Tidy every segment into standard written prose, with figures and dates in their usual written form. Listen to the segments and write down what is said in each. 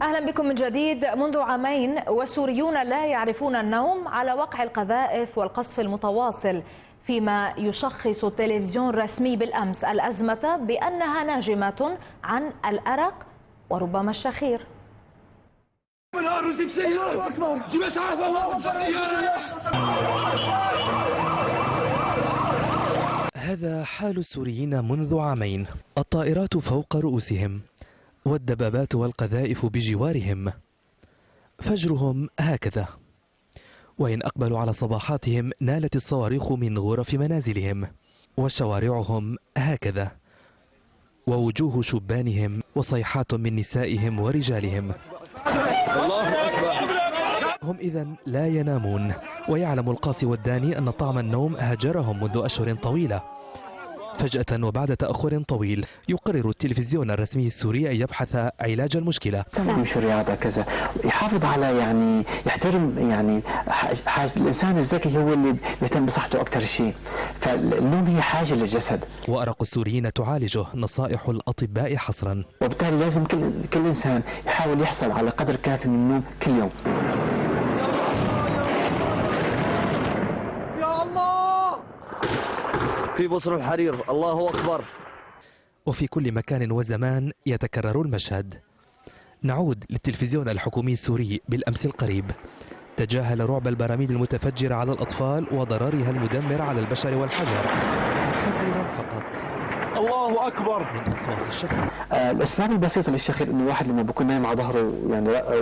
أهلا بكم من جديد. منذ عامين والسوريون لا يعرفون النوم على وقع القذائف والقصف المتواصل، فيما يشخص التلفزيون الرسمي بالأمس الأزمة بأنها ناجمة عن الأرق وربما الشخير. هذا حال السوريين منذ عامين، الطائرات فوق رؤوسهم والدبابات والقذائف بجوارهم. فجرهم هكذا، وإن أقبلوا على صباحاتهم نالت الصواريخ من غرف منازلهم، وشوارعهم هكذا، ووجوه شبانهم وصيحات من نسائهم ورجالهم. الله أكبر. هم إذن لا ينامون، ويعلم القاصي والداني أن طعم النوم هجرهم منذ أشهر طويلة. فجأة وبعد تأخر طويل يقرر التلفزيون الرسمي السوري أن يبحث علاج المشكلة. يمشي رياضة كذا، يحافظ على يحترم حاجة الإنسان الذكي، هو اللي يهتم بصحته أكثر شيء، فالنوم هي حاجة للجسد. وأرق السوريين تعالجه نصائح الأطباء حصرا، وبالتالي لازم كل إنسان يحاول يحصل على قدر كافي من النوم كل يوم. في بصر الحرير، الله أكبر. وفي كل مكان وزمان يتكرر المشهد. نعود للتلفزيون الحكومي السوري بالأمس القريب، تجاهل رعب البراميل المتفجرة على الأطفال وضررها المدمر على البشر والحجر، محذرا فقط الله أكبر من أصوات الشخير. الأسباب البسيطة للشخير إنه الواحد لما بيكون نايم على ظهره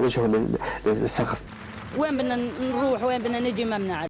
وجهه للسقف. وين بدنا نروح وين بدنا نجي ما بنعرف.